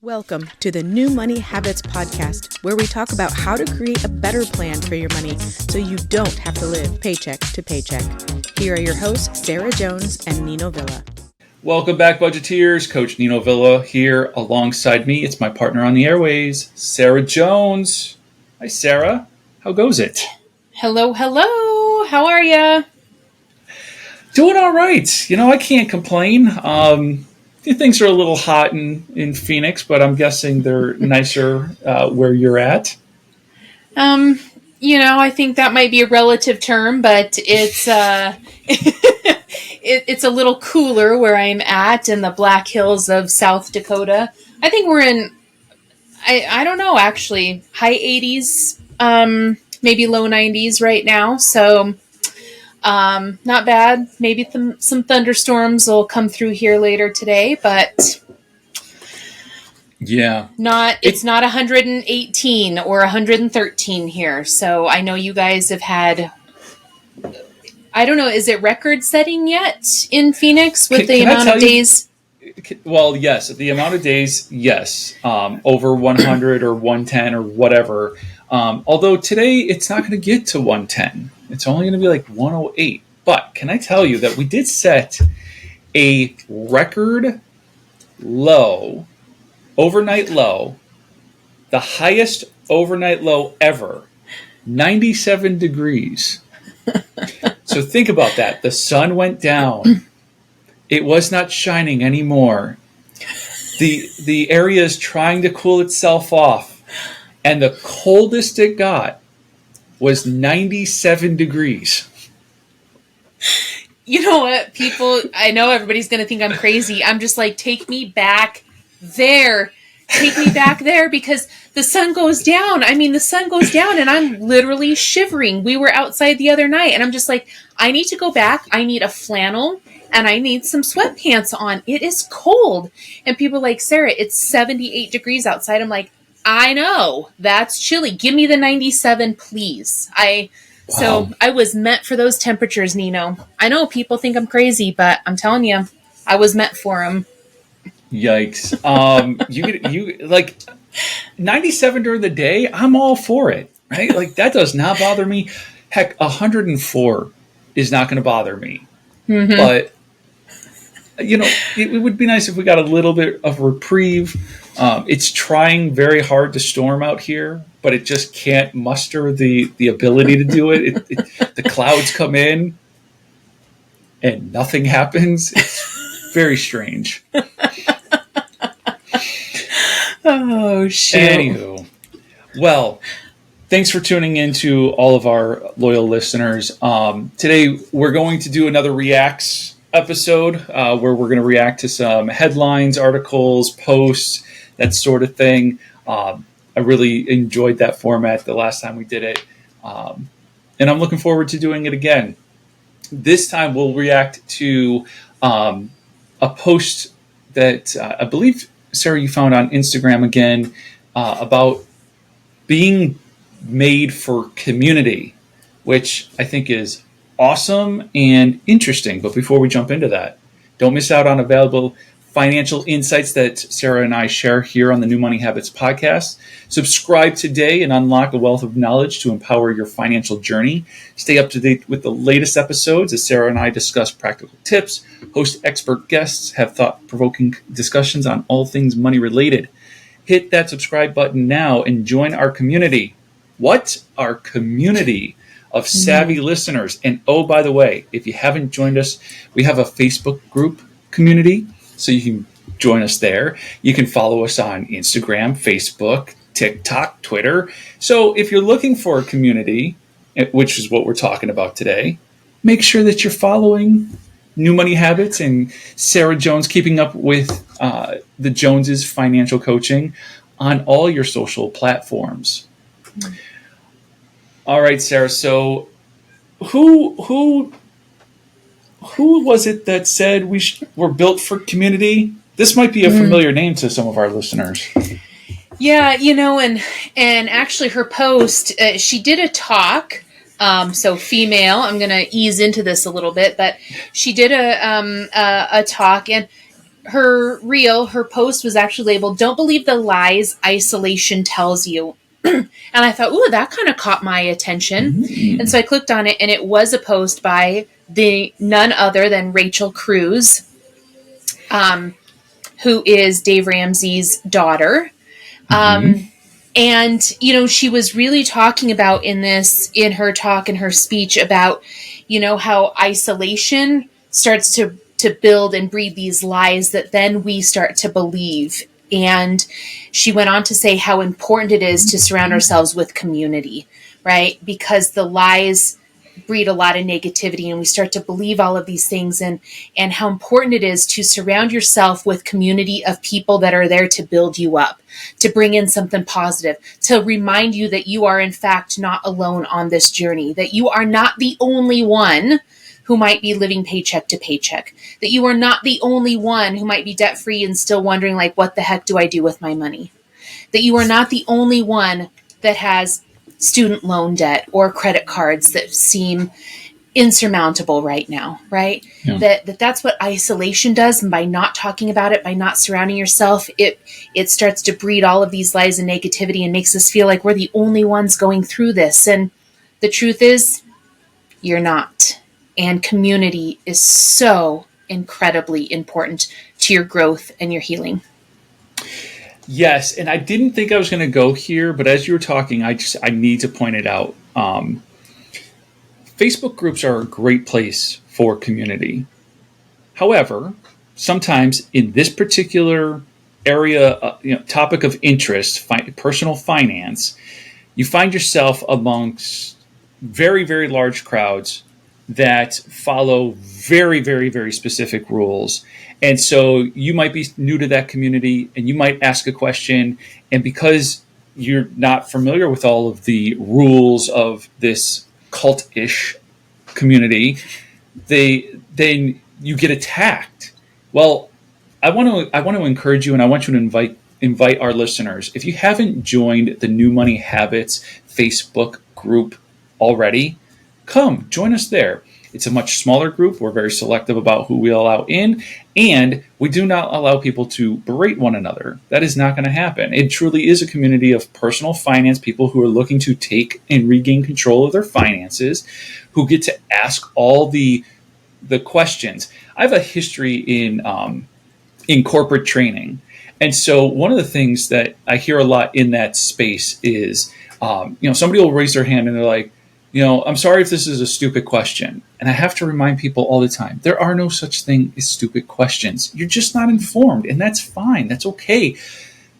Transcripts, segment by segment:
Welcome to the New Money Habits podcast, where we talk about how to create a better plan for your money so you don't have to live paycheck to paycheck. Here are your hosts, Sarah Jones and Nino Villa. Welcome back, Budgeteers. Coach Nino Villa here alongside me. It's my partner on the airways, Sarah Jones. Hi, Sarah. How goes it? Hello. How are ya? Doing all right. I can't complain. Things are a little hot in Phoenix, but I'm guessing they're nicer where you're at. I think that might be a relative term, but it's it's a little cooler where I'm at in the Black Hills of South Dakota. I think we're in, I don't know, actually, high 80s, maybe low 90s right now. So not bad. Maybe some thunderstorms will come through here later today, but yeah, it's not 118 or 113 here. So I know you guys have had, I don't know, is it record setting yet in Phoenix with the amount of days? Well, yes, the amount of days, yes, over 100 or 110 or whatever. Although today it's not going to get to 110. It's only going to be like 108. But can I tell you that we did set a record low, overnight low, the highest overnight low ever, 97 degrees. So think about that. The sun went down. It was not shining anymore. The area is trying to cool itself off. And the coldest it got was 97 degrees. You know what, people, I know everybody's going to think I'm crazy. I'm just like, take me back there. Take me back there because the sun goes down. I mean, the sun goes down and I'm literally shivering. We were outside the other night and I'm just like, I need to go back. I need a flannel and I need some sweatpants on. It is cold. And people are like, Sarah, it's 78 degrees outside. I'm like, I know, that's chilly. Give me the 97, please. So I was meant for those temperatures, Nino. I know people think I'm crazy, but I'm telling you, I was meant for them. Yikes. You like 97 during the day, I'm all for it, right? Like that does not bother me. Heck, 104 is not going to bother me. Mm-hmm. But it would be nice if we got a little bit of reprieve. It's trying very hard to storm out here, but it just can't muster the ability to do it. The clouds come in and nothing happens. It's very strange. Oh, shit. Anywho, well, thanks for tuning in to all of our loyal listeners. Today, we're going to do another Reacts episode where we're going to react to some headlines, articles, posts, that sort of thing. I really enjoyed that format the last time we did it. And I'm looking forward to doing it again. This time we'll react to a post that I believe, Sarah, you found on Instagram again about being made for community, which I think is awesome and interesting. But before we jump into that, don't miss out on available financial insights that Sarah and I share here on the New Money Habits podcast. Subscribe today and unlock a wealth of knowledge to empower your financial journey. Stay up to date with the latest episodes as Sarah and I discuss practical tips, host expert guests, have thought-provoking discussions on all things money related. Hit that subscribe button now and join our community. What? Our community of savvy listeners. And oh, by the way, if you haven't joined us, we have a Facebook group community, so you can join us there. You can follow us on Instagram, Facebook, TikTok, Twitter. So if you're looking for a community, which is what we're talking about today, make sure that you're following New Money Habits and Sarah Jones, keeping up with the Joneses financial coaching on all your social platforms. All right, Sarah. So who was it that said we're built for community? This might be a familiar name to some of our listeners. Yeah, and actually her post, she did a talk. So female, I'm going to ease into this a little bit, but she did a talk, and her post was actually labeled, "Don't believe the lies isolation tells you." And I thought, ooh, that kind of caught my attention. And so I clicked on it, and it was a post by none other than Rachel Cruz, who is Dave Ramsey's daughter. And, she was really talking about in her talk, in her speech, about, how isolation starts to build and breed these lies that then we start to believe. And she went on to say how important it is to surround ourselves with community, right? Because the lies breed a lot of negativity, and we start to believe all of these things, and how important it is to surround yourself with community of people that are there to build you up, to bring in something positive, to remind you that you are in fact not alone on this journey, that you are not the only one who might be living paycheck to paycheck, that you are not the only one who might be debt free and still wondering, like, what the heck do I do with my money? That you are not the only one that has student loan debt or credit cards that seem insurmountable right now, right? Yeah. That's what isolation does. And by not talking about it, by not surrounding yourself, it starts to breed all of these lies and negativity and makes us feel like we're the only ones going through this. And the truth is, you're not. And community is so incredibly important to your growth and your healing. Yes, and I didn't think I was going to go here, but as you were talking, I need to point it out. Facebook groups are a great place for community. However, sometimes in this particular area, topic of interest, personal finance, you find yourself amongst very, very large crowds that follow very, very, very specific rules. And so you might be new to that community and you might ask a question. And because you're not familiar with all of the rules of this cult-ish community, then you get attacked. Well, I want to encourage you, and I want you to invite our listeners. If you haven't joined the New Money Habits Facebook group already, come join us there. It's a much smaller group. We're very selective about who we allow in, and we do not allow people to berate one another. That is not going to happen. It truly is a community of personal finance people who are looking to take and regain control of their finances, who get to ask all the questions. I have a history in corporate training, and so one of the things that I hear a lot in that space is, somebody will raise their hand and they're like, I'm sorry if this is a stupid question. And I have to remind people all the time, there are no such thing as stupid questions. You're just not informed, and that's fine. That's okay.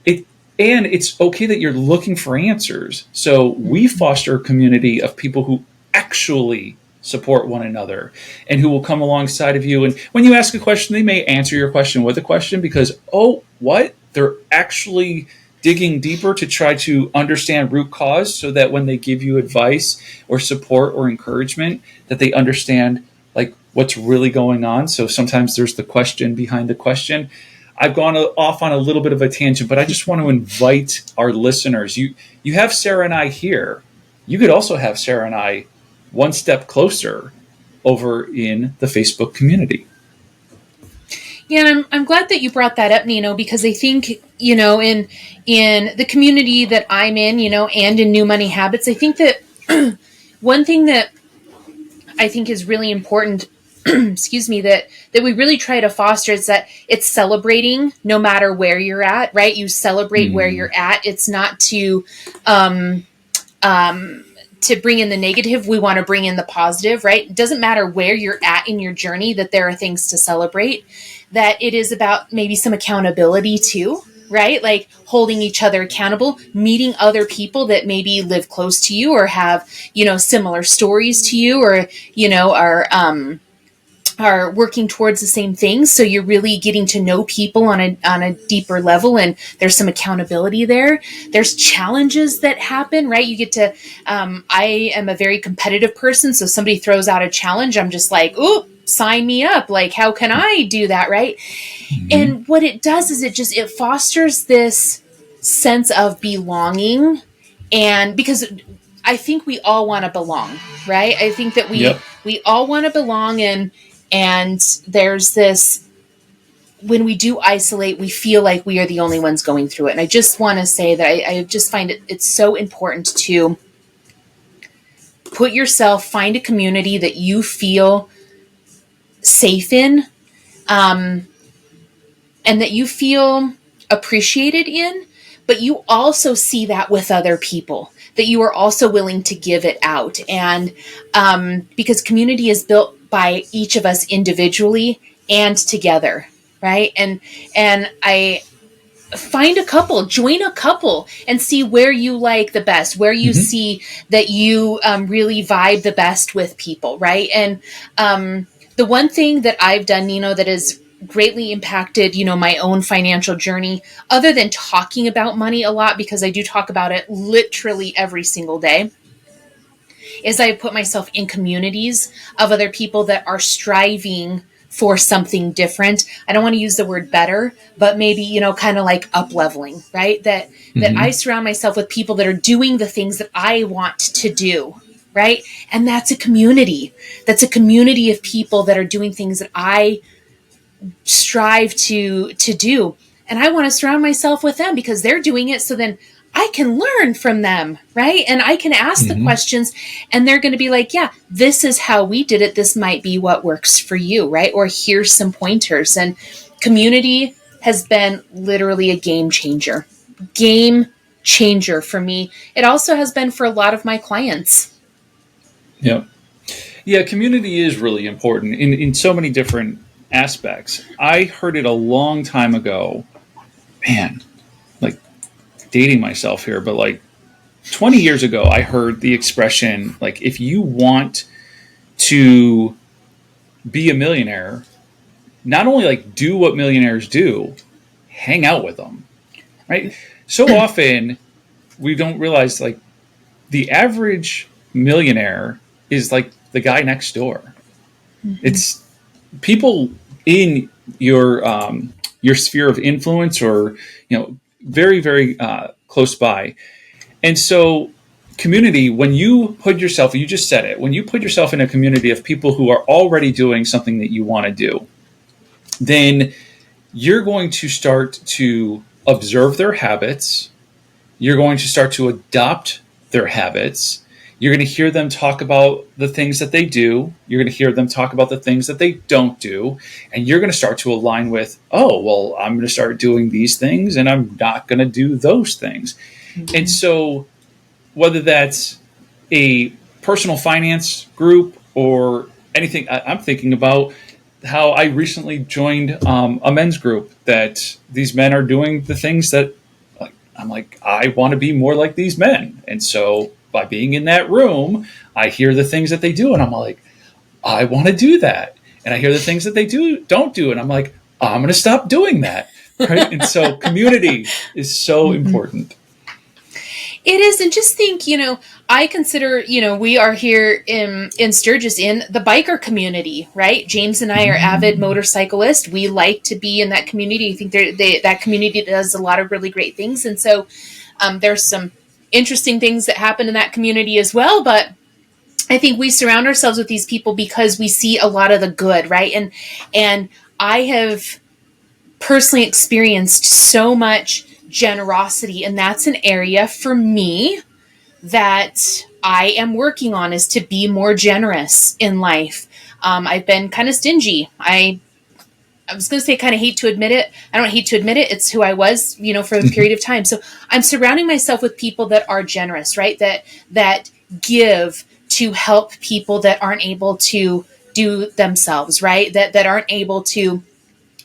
And it's okay that you're looking for answers. So we foster a community of people who actually support one another and who will come alongside of you. And when you ask a question, they may answer your question with a question because, they're actually digging deeper to try to understand root cause so that when they give you advice or support or encouragement, that they understand like what's really going on. So sometimes there's the question behind the question. I've gone off on a little bit of a tangent, but I just want to invite our listeners. You have Sarah and I here. You could also have Sarah and I one step closer over in the Facebook community. Yeah, and I'm glad that you brought that up, Nino, because I think, in the community that I'm in, and in New Money Habits, I think that one thing that I think is really important, excuse me, that we really try to foster is that it's celebrating no matter where you're at, right? You celebrate where you're at. It's not to bring in the negative. We want to bring in the positive, right? It doesn't matter where you're at in your journey, that there are things to celebrate, that it is about maybe some accountability too, right? Like holding each other accountable, meeting other people that maybe live close to you or have, similar stories to you or, are working towards the same things. So you're really getting to know people on a deeper level, and there's some accountability there. There's challenges that happen, right? You get to, I am a very competitive person. So somebody throws out a challenge. I'm just like, ooh, sign me up. Like, how can I do that? Right. Mm-hmm. And what it does is it fosters this sense of belonging. And because I think we all want to belong, right? I think that we all want to belong, and there's this, when we do isolate, we feel like we are the only ones going through it. And I just want to say that I just find it's so important to find a community that you feel safe in, and that you feel appreciated in, but you also see that with other people, that you are also willing to give it out. And because community is built by each of us individually and together, right? And I find a couple, join a couple, and see where you like the best, where you see that you really vibe the best with people, right? And the one thing that I've done, Nino, that has greatly impacted, my own financial journey, other than talking about money a lot, because I do talk about it literally every single day, is I put myself in communities of other people that are striving for something different. I don't want to use the word better, but maybe, kind of like up leveling, right? That I surround myself with people that are doing the things that I want to do, right? And that's a community. That's a community of people that are doing things that I strive to do. And I want to surround myself with them because they're doing it. So then I can learn from them, right? And I can ask the questions, and they're going to be like, yeah, this is how we did it. This might be what works for you, right? Or here's some pointers. And community has been literally a game changer for me. It also has been for a lot of my clients. Yeah. Yeah, community is really important in so many different aspects. I heard it a long time ago. Man, like dating myself here, but like 20 years ago, I heard the expression, like, if you want to be a millionaire, not only like do what millionaires do, hang out with them, right? So often we don't realize like the average millionaire is like the guy next door. It's people in your sphere of influence, or very, very close by. And so community, when you put yourself, you just said it, when you put yourself in a community of people who are already doing something that you want to do, then you're going to start to observe their habits. You're going to start to adopt their habits. You're going to hear them talk about the things that they do. You're going to hear them talk about the things that they don't do. And you're going to start to align with, oh, well, I'm going to start doing these things and I'm not going to do those things. And so whether that's a personal finance group or anything, I'm thinking about how I recently joined a men's group that these men are doing the things that I'm like, I want to be more like these men. And so by being in that room, I hear the things that they do, and I'm like, I want to do that. And I hear the things that they don't do, and I'm like, I'm going to stop doing that. Right? And so community is so important. It is. And just think, I consider, we are here in Sturgis in the biker community, right? James and I are avid motorcyclists. We like to be in that community. I think that community does a lot of really great things. And so there's some interesting things that happen in that community as well. But I think we surround ourselves with these people because we see a lot of the good, right? And I have personally experienced so much generosity, and that's an area for me that I am working on, is to be more generous in life. I've been kind of stingy. I was going to say kind of hate to admit it. I don't hate to admit it. It's who I was, for a period of time. So I'm surrounding myself with people that are generous, right? That give to help people that aren't able to do themselves, right? That aren't able to,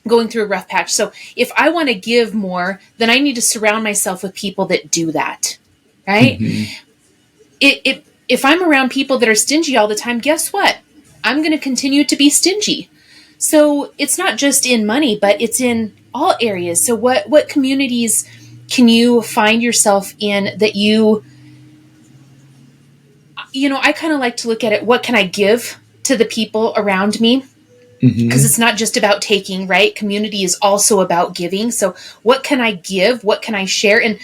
going through a rough patch. So if I want to give more, then I need to surround myself with people that do that, right? If I'm around people that are stingy all the time, guess what? I'm going to continue to be stingy. So it's not just in money, but it's in all areas. So what communities can you find yourself in that I kind of like to look at it, what can I give to the people around me? Because it's not just about taking, right? Community is also about giving. So what can I give? What can I share? And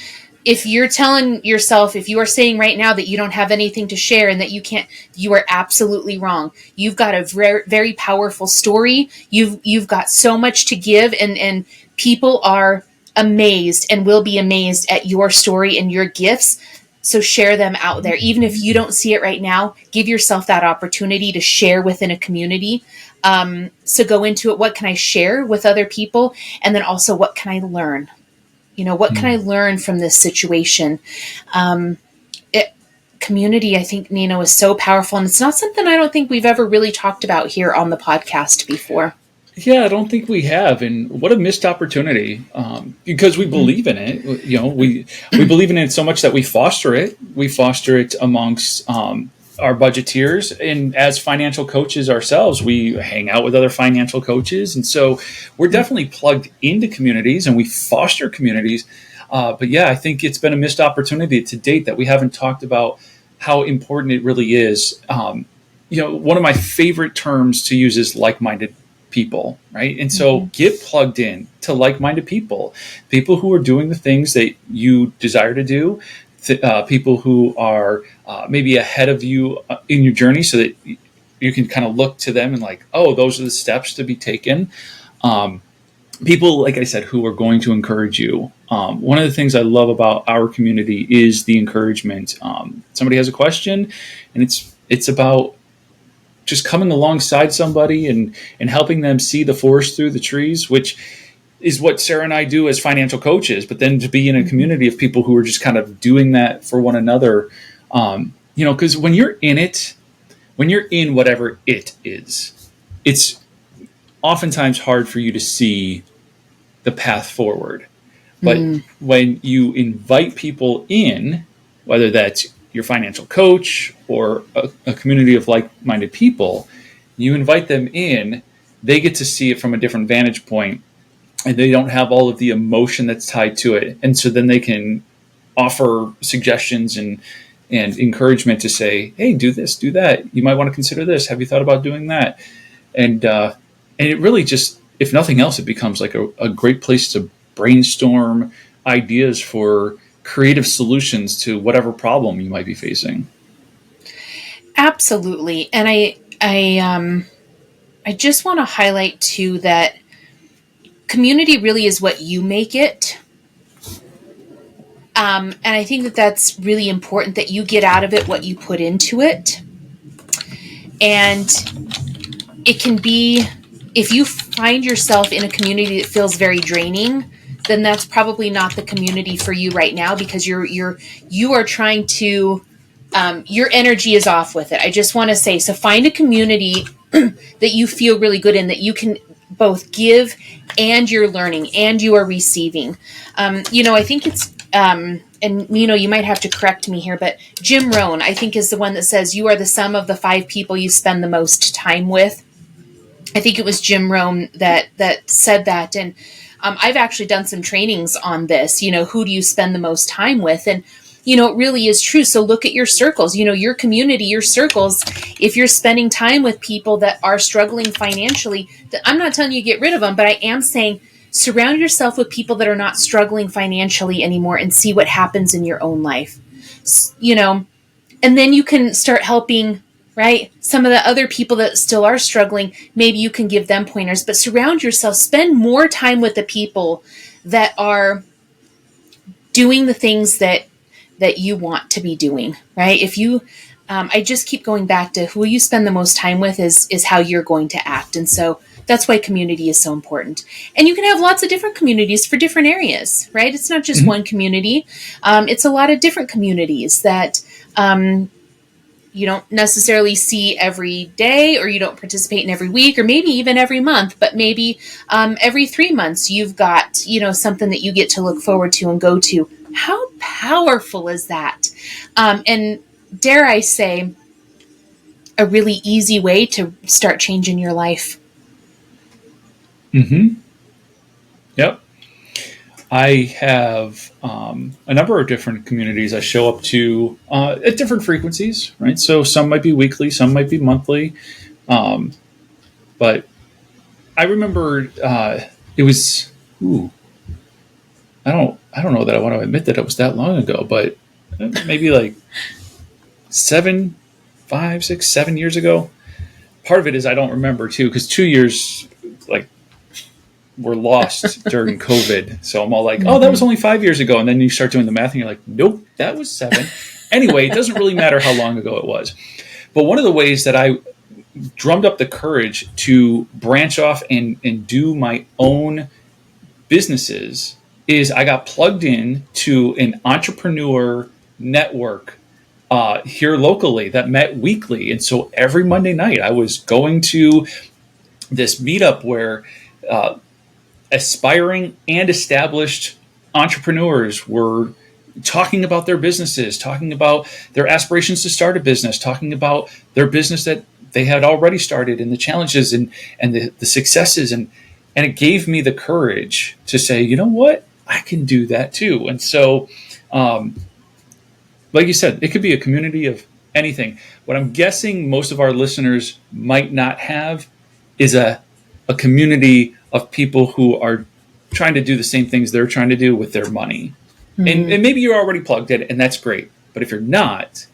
if you're telling yourself, if you are saying right now that you don't have anything to share and that you can't, you are absolutely wrong. You've got a very, very powerful story. You've got so much to give, and people are amazed and will be amazed at your story and your gifts. So share them out there. Even if you don't see it right now, give yourself that opportunity to share within a community. So go into it. What can I share with other people? And then also, what can I learn? What can I learn from this situation? Community, I think, Nino, is so powerful. And it's not something I don't think we've ever really talked about here on the podcast before. Yeah, I don't think we have, and what a missed opportunity. Because we believe in it, we believe in it so much that we foster it. We foster it amongst our budgeteers, and as financial coaches ourselves, we hang out with other financial coaches, and so we're definitely plugged into communities, and we foster communities. But yeah, I think it's been a missed opportunity to date that we haven't talked about how important it really is. One of my favorite terms to use is like-minded people, right? And so get plugged in to like-minded people who are doing the things that you desire to do, people who are maybe ahead of you in your journey, so that you can kind of look to them and like, oh, those are the steps to be taken. People, like I said, who are going to encourage you. One of the things I love about our community is the encouragement. Somebody has a question, and it's about just coming alongside somebody and helping them see the forest through the trees, which is what Sarah and I do as financial coaches. But then to be in a community of people who are just kind of doing that for one another, because when you're in whatever it is, it's oftentimes hard for you to see the path forward. But when you invite people in, whether that's your financial coach or a community of like-minded people, you invite them in, they get to see it from a different vantage point, and they don't have all of the emotion that's tied to it. And so then they can offer suggestions and encouragement to say, hey, do this, do that. You might want to consider this. Have you thought about doing that? And it really just, if nothing else, it becomes like a great place to brainstorm ideas for creative solutions to whatever problem you might be facing. Absolutely. And I just want to highlight too that community really is what you make it. And I think that that's really important, that you get out of it what you put into it. And it can be, if you find yourself in a community that feels very draining, then that's probably not the community for you right now, because you are trying to, your energy is off with it. I just want to say, so find a community that you feel really good in, that you can both give and you're learning and you are receiving. I think it's, and Nino, you might have to correct me here, but Jim Rohn, I think, is the one that says you are the sum of the 5 people you spend the most time with. I think it was Jim Rohn that said that. And I've actually done some trainings on this, who do you spend the most time with? And, it really is true. So look at your circles, your community, your circles. If you're spending time with people that are struggling financially, I'm not telling you to get rid of them, but I am saying surround yourself with people that are not struggling financially anymore and see what happens in your own life, and then you can start helping, right? Some of the other people that still are struggling, maybe you can give them pointers, but surround yourself, spend more time with the people that are doing the things that you want to be doing, right? If you, I just keep going back to who you spend the most time with is how you're going to act. And so that's why community is so important. And you can have lots of different communities for different areas, right? It's not just one community. It's a lot of different communities that, you don't necessarily see every day, or you don't participate in every week, or maybe even every month, but maybe every 3 months you've got, something that you get to look forward to and go to. How powerful is that? And dare I say, a really easy way to start changing your life. Yep. I have a number of different communities I show up to at different frequencies, right? So some might be weekly, some might be monthly. But I remember it was, I don't know that I want to admit that it was that long ago, but maybe like 7, 5, 6, 7 years ago. Part of it is I don't remember too, because 2 years like were lost during COVID. So I'm all like, oh, that was only 5 years ago. And then you start doing the math and you're like, nope, that was 7. Anyway, it doesn't really matter how long ago it was. But one of the ways that I drummed up the courage to branch off and do my own businesses is I got plugged in to an entrepreneur network here locally that met weekly. And so every Monday night I was going to this meetup where aspiring and established entrepreneurs were talking about their businesses, talking about their aspirations to start a business, talking about their business that they had already started and the challenges and the successes. And it gave me the courage to say, you know what, I can do that too. And so, like you said, it could be a community of anything. What I'm guessing most of our listeners might not have is a community of people who are trying to do the same things they're trying to do with their money. Mm-hmm. And maybe you're already plugged in, and that's great. But if you're not,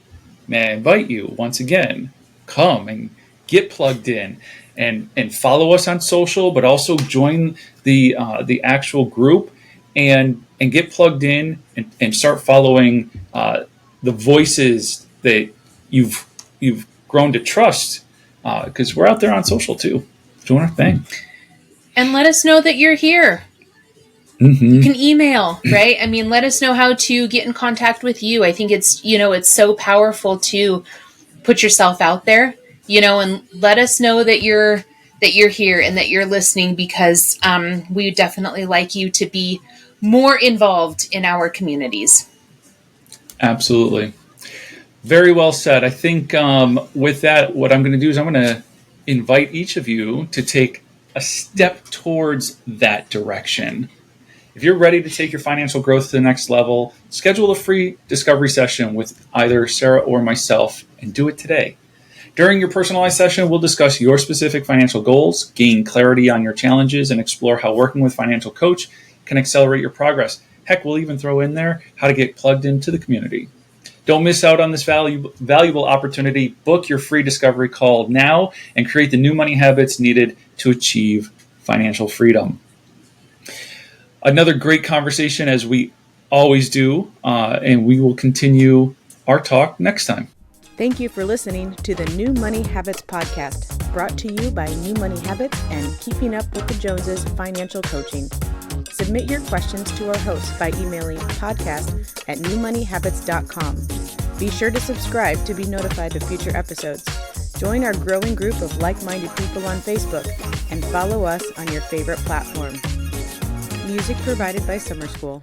may I invite you once again, come and get plugged in and follow us on social, but also join the actual group and get plugged in and start following the voices that you've grown to trust, because we're out there on social too, doing our thing. And let us know that you're here. Mm-hmm. You can email, right? I mean, let us know how to get in contact with you. I think it's, it's so powerful to put yourself out there, and let us know that you're here and that you're listening, because we definitely like you to be more involved in our communities. Absolutely. Very well said. I think with that, what I'm going to do is I'm going to invite each of you to take a step towards that direction. If you're ready to take your financial growth to the next level, schedule a free discovery session with either Sarah or myself and do it today. During your personalized session, we'll discuss your specific financial goals, gain clarity on your challenges, and explore how working with a financial coach can accelerate your progress. Heck, we'll even throw in there how to get plugged into the community. Don't miss out on this valuable opportunity. Book your free discovery call now and create the new money habits needed to achieve financial freedom. Another great conversation, as we always do, and we will continue our talk next time. Thank you for listening to the New Money Habits podcast, brought to you by New Money Habits and Keeping Up with the Joneses Financial Coaching. Submit your questions to our host by emailing podcast@newmoneyhabits.com. Be sure to subscribe to be notified of future episodes. Join our growing group of like-minded people on Facebook and follow us on your favorite platform. Music provided by Summer School.